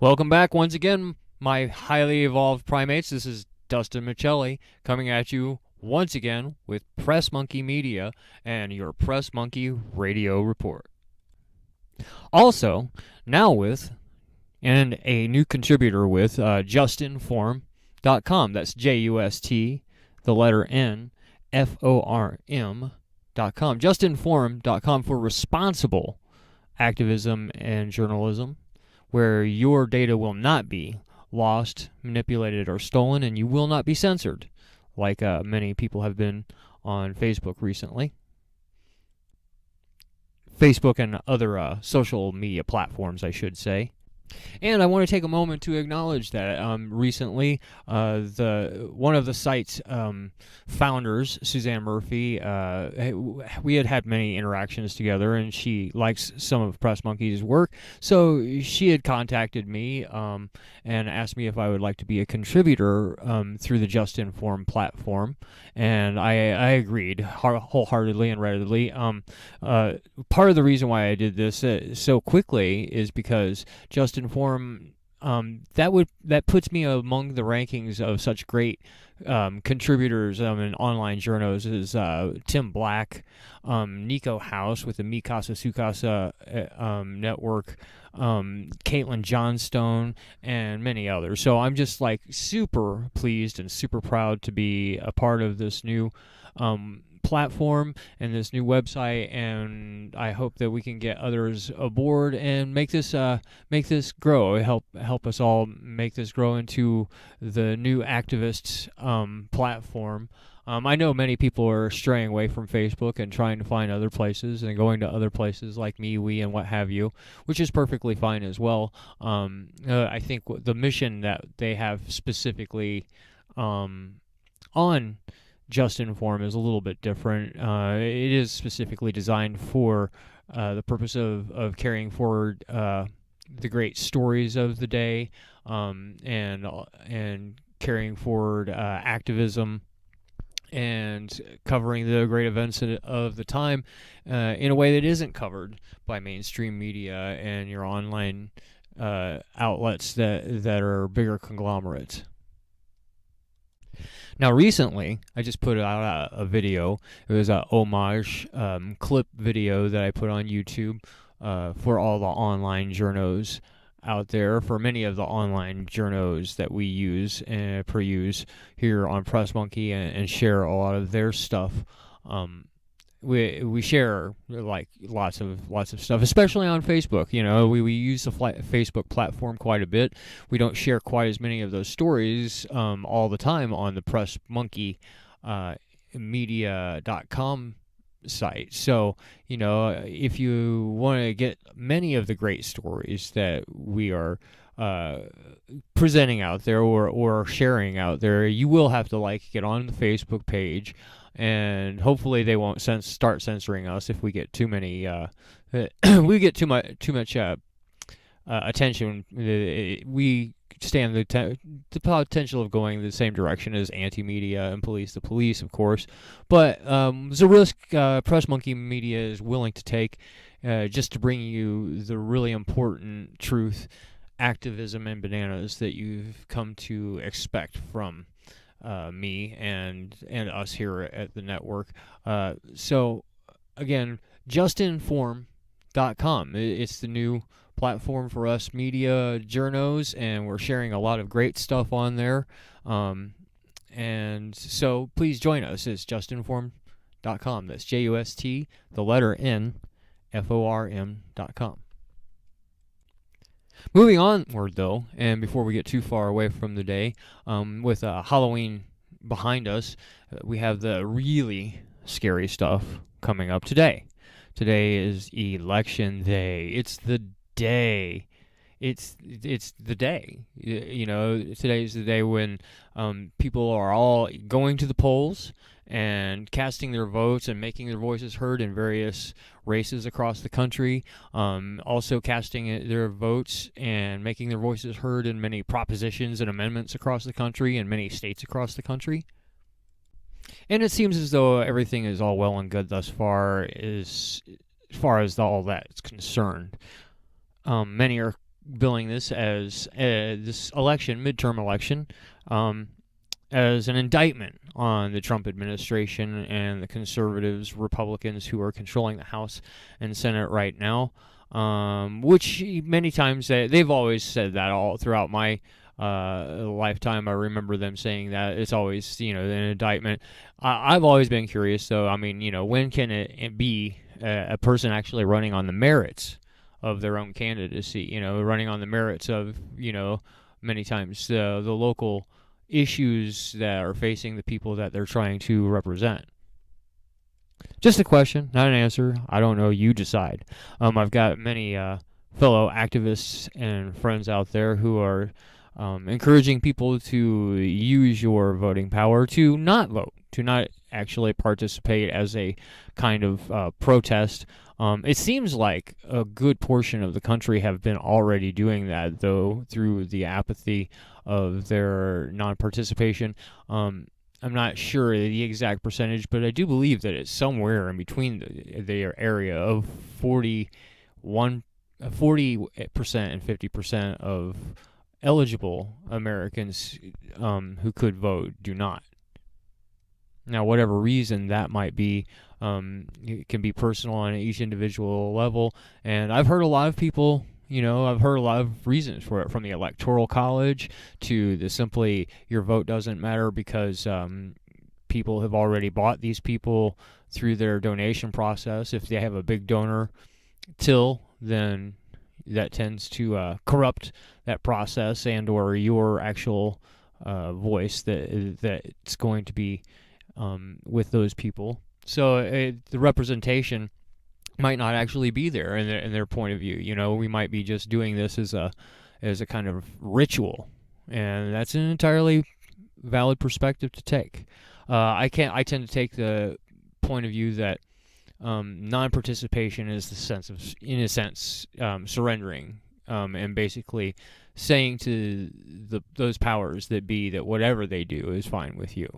Welcome back once again, my highly evolved primates. This is Dustin Michelli coming at you once again with Press Monkey Media and your Press Monkey Radio Report. Also, now with and a new contributor with JustNform.com. That's JUST, the letter N, FORM.com. JustNform.com for responsible activism and journalism, where your data will not be lost, manipulated, or stolen, and you will not be censored, like many people have been on Facebook recently. Facebook and other social media platforms, I should say. And I want to take a moment to acknowledge that recently one of the site's founders, Suzanne Murphy, we had many interactions together, and she likes some of Press Monkey's work. So she had contacted me and asked me if I would like to be a contributor through the JustNform platform, and I agreed wholeheartedly and readily. Part of the reason why I did this so quickly is because JustNform that puts me among the rankings of such great contributors in online journals as Tim Black, Nico House with the Mikasa Sukasa network, Caitlin Johnstone, and many others. So I'm just like super pleased and super proud to be a part of this new platform and this new website, and I hope that we can get others aboard and make this grow. Help us all make this grow into the new activist platform. I know many people are straying away from Facebook and trying to find other places and going to other places like MeWe and what have you, which is perfectly fine as well. I think the mission that they have specifically on JustNform is a little bit different. It is specifically designed for the purpose of carrying forward the great stories of the day, and carrying forward activism and covering the great events of the time in a way that isn't covered by mainstream media and your online outlets that are bigger conglomerates. Now, recently, I just put out a video. It was a homage clip video that I put on YouTube for all the online journos out there, for many of the online journos that we use and peruse here on Press Monkey and share a lot of their stuff. We share like lots of stuff, especially on Facebook. You know, we use the Facebook platform quite a bit. We don't share quite as many of those stories all the time on the Press Monkey media.com site. So, you know, if you want to get many of the great stories that we are presenting out there or sharing out there, you will have to get on the Facebook page. And hopefully they won't start censoring us if we get too many. We get too much attention. We stand the potential of going the same direction as anti-media and the police, of course. But it's a risk Press Monkey Media is willing to take just to bring you the really important truth, activism, and bananas that you've come to expect from me and us here at the network. So again, JustNform.com. It's the new platform for us media journos, and we're sharing a lot of great stuff on there. And so please join us. It's JustNform.com. That's JUST, the letter N, FORM.com. Moving onward, though, and before we get too far away from the day, with Halloween behind us, we have the really scary stuff coming up today. Today is Election Day. It's the day. It's the day. You know, today's the day when people are all going to the polls and casting their votes and making their voices heard in various races across the country. Also casting their votes and making their voices heard in many propositions and amendments across the country and many states across the country. And it seems as though everything is all well and good thus far, as far as all that's concerned. Many are billing this as this election, midterm election, as an indictment on the Trump administration and the conservatives, Republicans who are controlling the House and Senate right now, which many times they've always said that all throughout my lifetime. I remember them saying that it's always, an indictment. I've always been curious, though. I mean, when can it be a person actually running on the merits of their own candidacy? Running on the merits of, many times the local issues that are facing the people that they're trying to represent. Just a question, not an answer. I don't know. You decide. I've got many fellow activists and friends out there who are encouraging people to use your voting power to not vote, to not actually participate as a kind of protest. It seems like a good portion of the country have been already doing that, though, through the apathy of their non-participation. I'm not sure the exact percentage, but I do believe that it's somewhere in between the area of 40% and 50% of eligible Americans who could vote do not. Now, whatever reason that might be, it can be personal on each individual level. And I've heard a lot of people, I've heard a lot of reasons for it, from the Electoral College to the simply your vote doesn't matter because people have already bought these people through their donation process. If they have a big donor till, then that tends to corrupt that process and or your actual voice that's going to be with those people. So the representation might not actually be there in their point of view. We might be just doing this as a kind of ritual, and that's an entirely valid perspective to take. I tend to take the point of view that non-participation is in a sense, surrendering and basically saying to those powers that be that whatever they do is fine with you.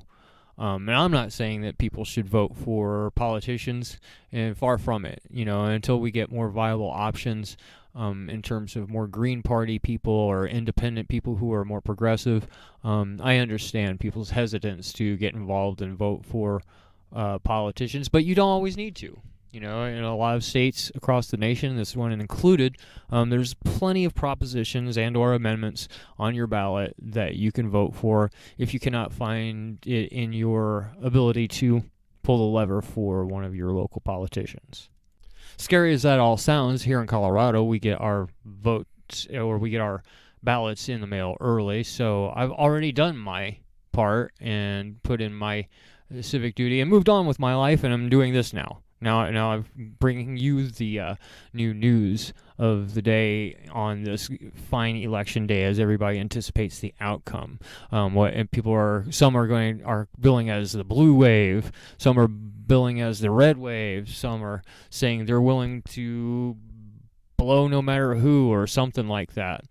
And I'm not saying that people should vote for politicians, and far from it. Until we get more viable options in terms of more Green Party people or independent people who are more progressive, I understand people's hesitance to get involved and vote for politicians, but you don't always need to. In a lot of states across the nation, this one included, there's plenty of propositions and or amendments on your ballot that you can vote for if you cannot find it in your ability to pull the lever for one of your local politicians. Scary as that all sounds, here in Colorado, we get our votes, or we get our ballots in the mail early, so I've already done my part and put in my civic duty and moved on with my life, and I'm doing this now. Now I'm bringing you the new news of the day on this fine election day, as everybody anticipates the outcome. Some are billing as the blue wave, some are billing as the red wave, some are saying they're willing to blow no matter who or something like that.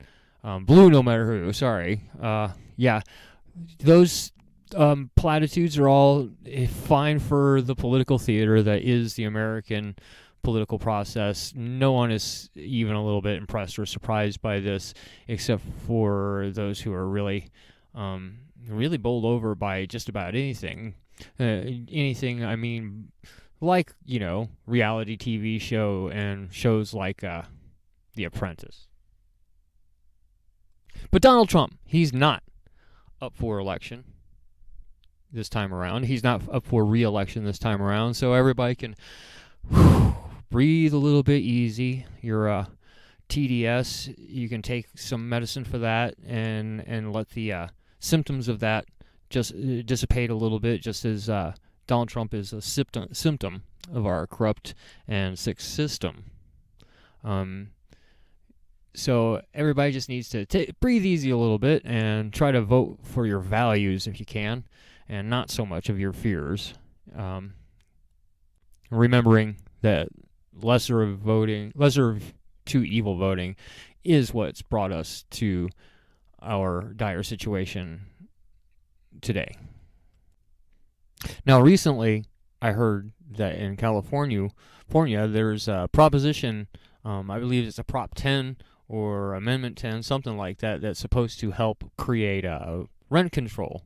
Blue no matter who. Sorry. Those platitudes are all fine for the political theater that is the American political process. No one is even a little bit impressed or surprised by this, except for those who are really bowled over by just about anything. I mean, like, reality TV show and shows like The Apprentice. But Donald Trump, he's not up for election this time around. He's not up for re-election this time around, so everybody can breathe a little bit easy. Your TDS, you can take some medicine for that and let the symptoms of that just dissipate a little bit, just as Donald Trump is a symptom of our corrupt and sick system. So everybody just needs to breathe easy a little bit and try to vote for your values if you can, and not so much of your fears. Remembering that lesser of two evil voting is what's brought us to our dire situation today. Now, recently, I heard that in California, there's a proposition, I believe it's a Prop 10 or Amendment 10, something like that, that's supposed to help create rent control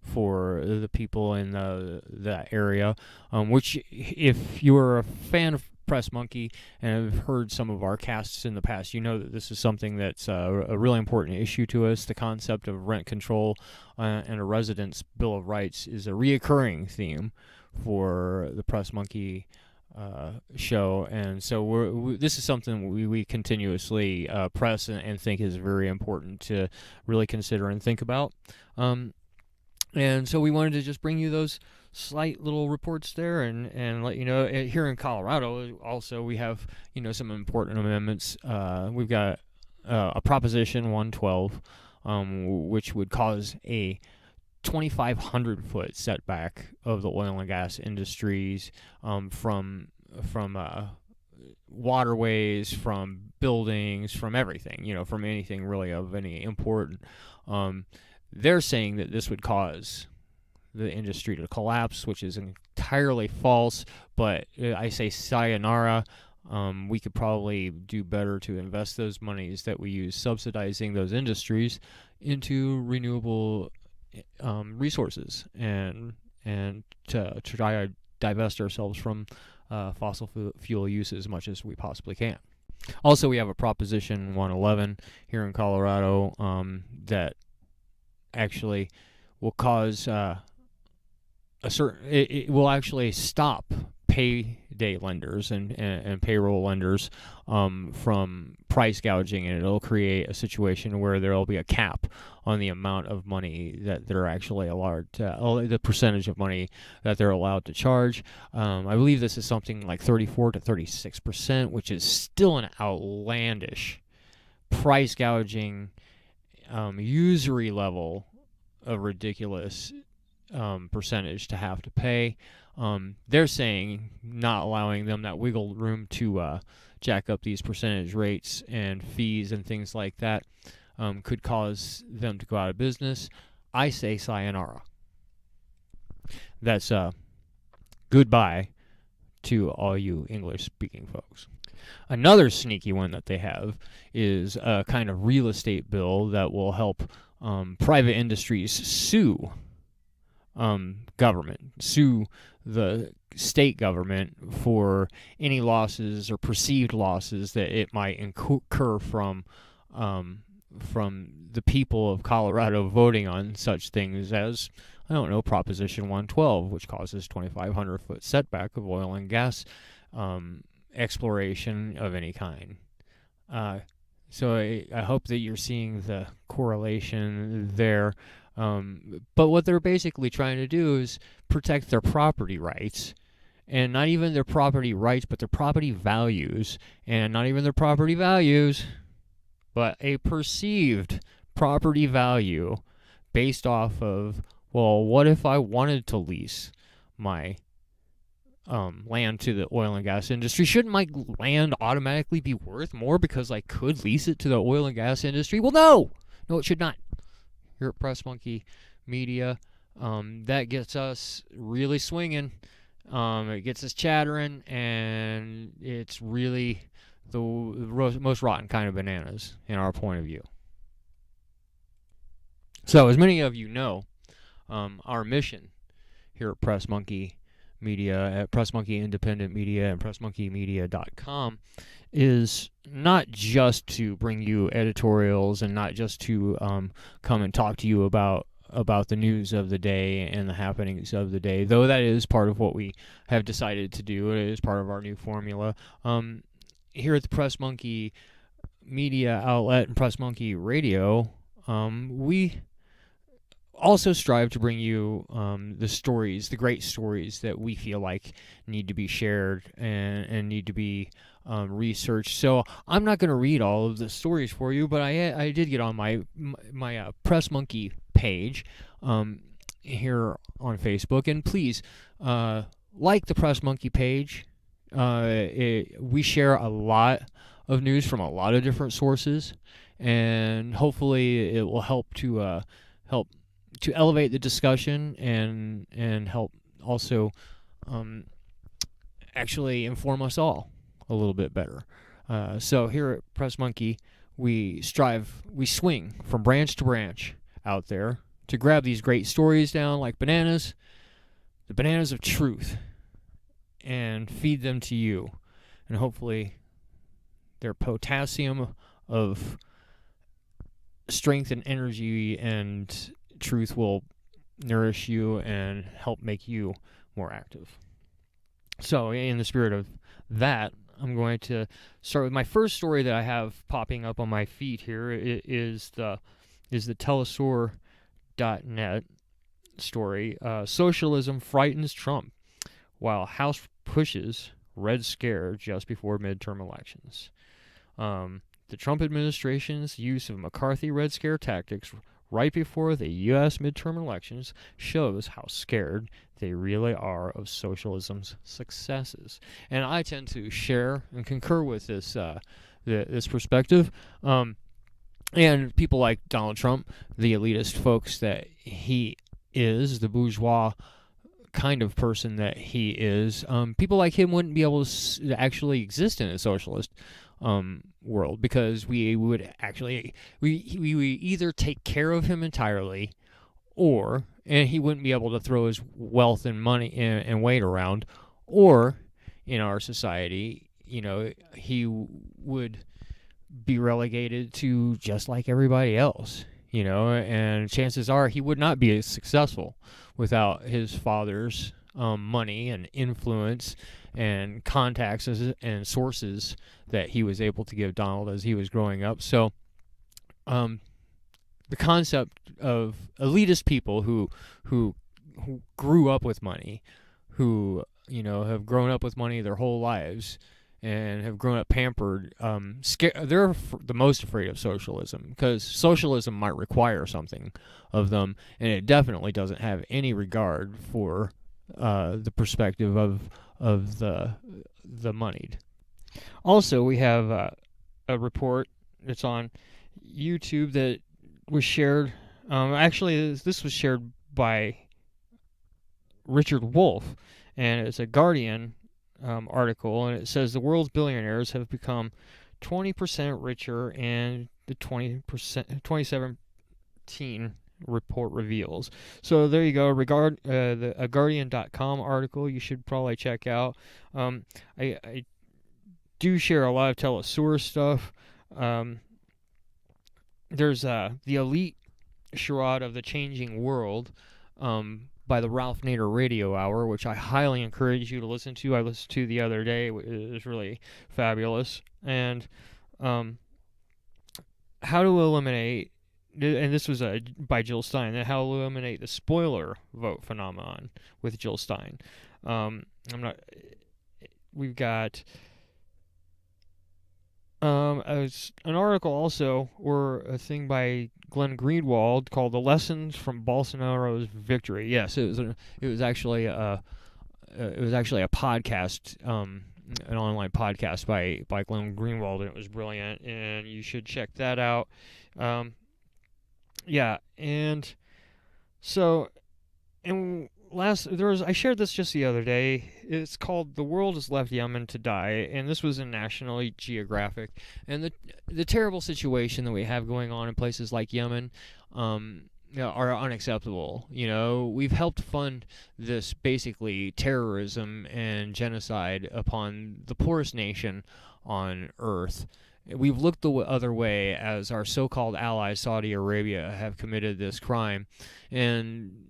for the people in that area, which, if you're a fan of Press Monkey and have heard some of our casts in the past, you know that this is something that's a really important issue to us. The concept of rent control and a resident's Bill of Rights is a reoccurring theme for the Press Monkey show, and so this is something we continuously press and think is very important to really consider and think about. And so we wanted to just bring you those slight little reports there, and let you know. Here in Colorado also, we have, some important amendments. We've got a Proposition 112, which would cause a 2,500-foot setback of the oil and gas industries from waterways, from buildings, from everything, from anything really of any important. They're saying that this would cause the industry to collapse, which is entirely false, but I say sayonara. We could probably do better to invest those monies that we use subsidizing those industries into renewable resources, and to try to divest ourselves from fossil fuel use as much as we possibly can. Also, we have a Proposition 111 here in Colorado that actually will cause it will actually stop payday lenders and payroll lenders from price gouging, and it'll create a situation where there will be a cap on the amount of money that they're actually allowed to, the percentage of money that they're allowed to charge. I believe this is something like 34 to 36%, which is still an outlandish price gouging, usury level, a ridiculous percentage to have to pay. They're saying not allowing them that wiggle room to jack up these percentage rates and fees and things like that could cause them to go out of business. I say sayonara. That's goodbye to all you English-speaking folks. Another sneaky one that they have is a kind of real estate bill that will help private industries sue government, sue the state government for any losses or perceived losses that it might incur from the people of Colorado voting on such things as, Proposition 112, which causes 2,500-foot setback of oil and gas exploration of any kind. So I hope that you're seeing the correlation there. But what they're basically trying to do is protect their property rights, and not even their property rights, but their property values, and not even their property values, but a perceived property value based off of, well, what if I wanted to lease my land to the oil and gas industry? Shouldn't my land automatically be worth more because I could lease it to the oil and gas industry? Well, no, it should not. Here at Press Monkey Media, that gets us really swinging. It gets us chattering, and it's really the most rotten kind of bananas in our point of view. So, as many of you know, our mission here at Press Monkey Media, at Press Monkey Independent Media and PressMonkeyMedia.com, is not just to bring you editorials and not just to come and talk to you about the news of the day and the happenings of the day, though that is part of what we have decided to do. It is part of our new formula. Here at the Press Monkey Media outlet and Press Monkey Radio, we also strive to bring you the great stories that we feel like need to be shared and need to be researched. So I'm not going to read all of the stories for you, but I did get on my Press Monkey page here on Facebook, and please like the Press Monkey page. We share a lot of news from a lot of different sources, and hopefully it will help to elevate the discussion and help also actually inform us all a little bit better. So here at Press Monkey, we swing from branch to branch out there to grab these great stories down like bananas, the bananas of truth, and feed them to you. And hopefully their potassium of strength and energy and truth will nourish you and help make you more active. So in the spirit of that, I'm going to start with my first story that I have popping up on my feed here. It is the telesaur.net story. Socialism frightens Trump while House pushes Red Scare just before midterm elections. The Trump administration's use of McCarthy Red Scare tactics right before the U.S. midterm elections shows how scared they really are of socialism's successes. And I tend to share and concur with this this perspective. And people like Donald Trump, the elitist folks that he is, the bourgeois kind of person that he is, people like him wouldn't be able to actually exist in a socialist world, because we would actually we either take care of him entirely, and he wouldn't be able to throw his wealth and money and weight around, or in our society, he would be relegated to just like everybody else, and chances are he would not be as successful without his father's money and influence and contacts and sources that he was able to give Donald as he was growing up. So the concept of elitist people who grew up with money, who have grown up with money their whole lives and have grown up pampered, they're the most afraid of socialism, because socialism might require something of them, and it definitely doesn't have any regard for the perspective of the moneyed. Also, we have a report that's on YouTube that was shared. Actually, this was shared by Richard Wolff, and it's a Guardian article, and it says the world's billionaires have become 20% richer, and the 2017 report reveals. So there you go. A Guardian.com article you should probably check out. I do share a lot of telesaur stuff. There's the Elite Charade of the Changing World by the Ralph Nader Radio Hour, which I highly encourage you to listen to. I listened to the other day. It was really fabulous. And how to eliminate, and this was by Jill Stein, how to eliminate the spoiler vote phenomenon with Jill Stein. We've got an article also, or a thing by Glenn Greenwald called "The Lessons from Bolsonaro's Victory." Yes, it was actually a podcast, an online podcast by Glenn Greenwald, and it was brilliant, and you should check that out. I shared this just the other day. It's called "The World Has Left Yemen to Die," and this was in National Geographic. And the terrible situation that we have going on in places like Yemen are unacceptable. We've helped fund this basically terrorism and genocide upon the poorest nation on earth. We've looked the other way as our so-called ally Saudi Arabia have committed this crime, and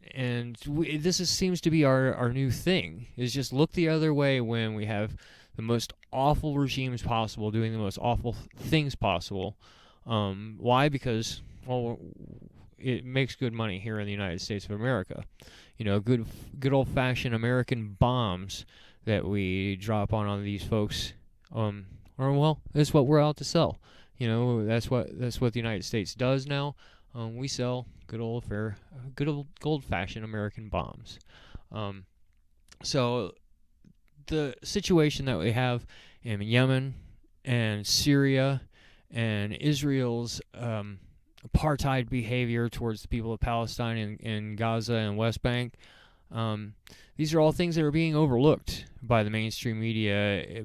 seems to be our new thing, is just look the other way when we have the most awful regimes possible doing the most awful things possible. Why? Because, well, it makes good money here in the United States of America. Good old-fashioned American bombs that we drop on these folks. That's what we're out to sell. That's what the United States does now. We sell good old-fashioned American bombs. So the situation that we have in Yemen and Syria and Israel's apartheid behavior towards the people of Palestine and Gaza and West Bank, These are all things that are being overlooked by the mainstream media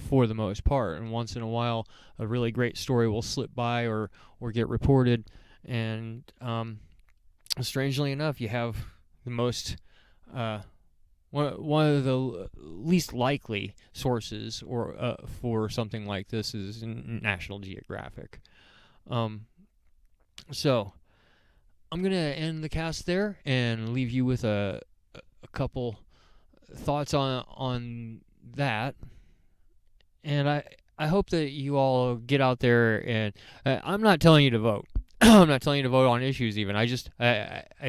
for the most part. And once in a while, a really great story will slip by or get reported. And strangely enough, you have the most one of the least likely sources or for something like this is National Geographic. So I'm gonna end the cast there and leave you with a couple thoughts on that. And I hope that you all get out there and I'm not telling you to vote. I'm not telling you to vote on issues even. I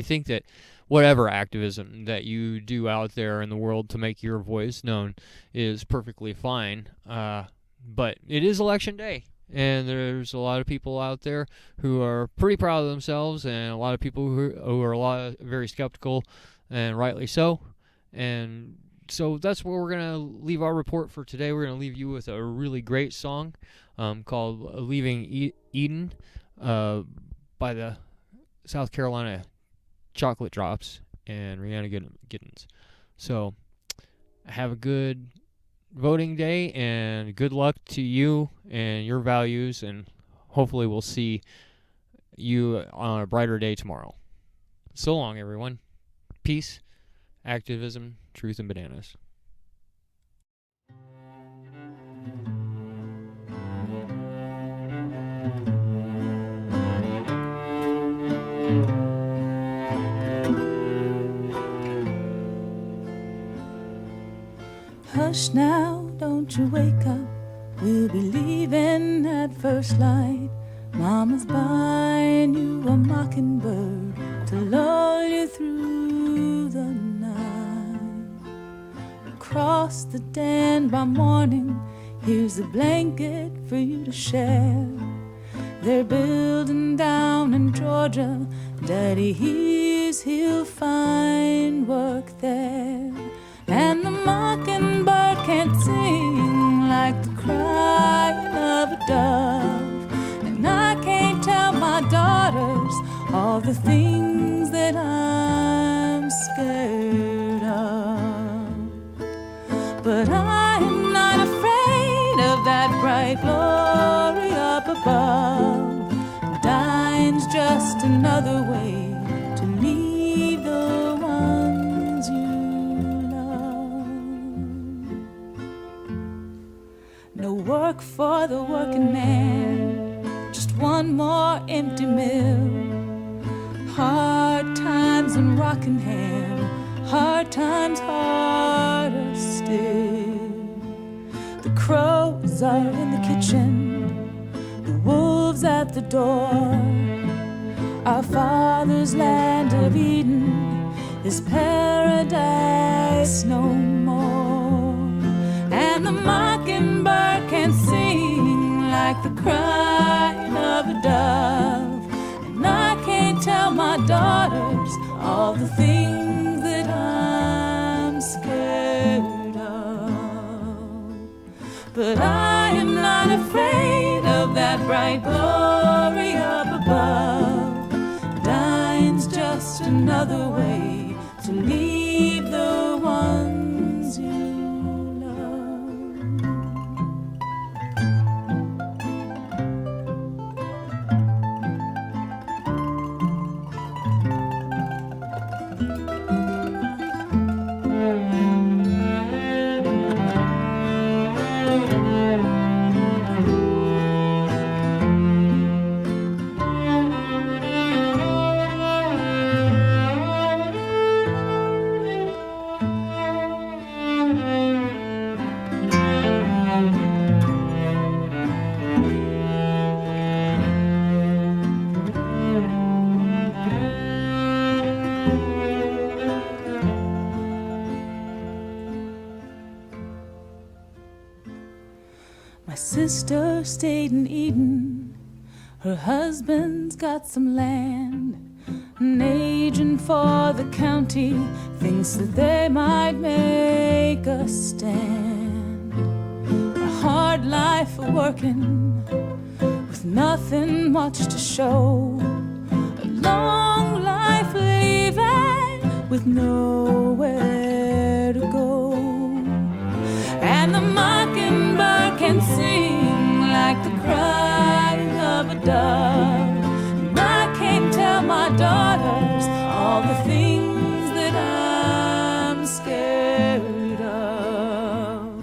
think that whatever activism that you do out there in the world to make your voice known is perfectly fine. But it is election day, and there's a lot of people out there who are pretty proud of themselves, and a lot of people who are very skeptical, and rightly so. And so that's where we're going to leave our report for today. We're going to leave you with a really great song called Leaving Eden by the South Carolina Chocolate Drops and Rihanna Giddens. So have a good voting day and good luck to you and your values, and hopefully we'll see you on a brighter day tomorrow. So long, everyone. Peace, activism, truth, and bananas. Hush now, don't you wake up. We'll be leaving at first light. Mama's buying you a mockingbird to lull you through the night. Across the den by morning, here's a blanket for you to share. They're building down in Georgia. Daddy hears he'll find work there. And the mockingbird can't sing like the crying of a dove. And I can't tell my daughters all the things that I'm scared of. But I am not afraid of that bright glory up above. Dying's just another way to leave the ones you love. No work for the working man, just one more empty mill. Hard times in Rockingham, hard times harder still. The crows are in the kitchen, the wolves at the door. Our father's land of Eden is paradise no more. And the mockingbird can sing like the crying of a dove. And I can't tell my daughters all the things that I'm scared of. But I am not afraid of that bright glory up above. Dying's just another way to leave the ones you sister stayed in Eden. Her husband's got some land. An agent for the county thinks that they might make a stand. A hard life of working with nothing much to show. A long life leaving with nowhere to go. And the mockingbird can sing like the crying of a dove. And I can't tell my daughters all the things that I'm scared of.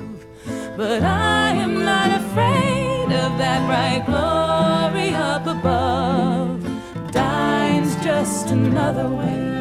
But I am not afraid of that bright glory up above. Dying's just another way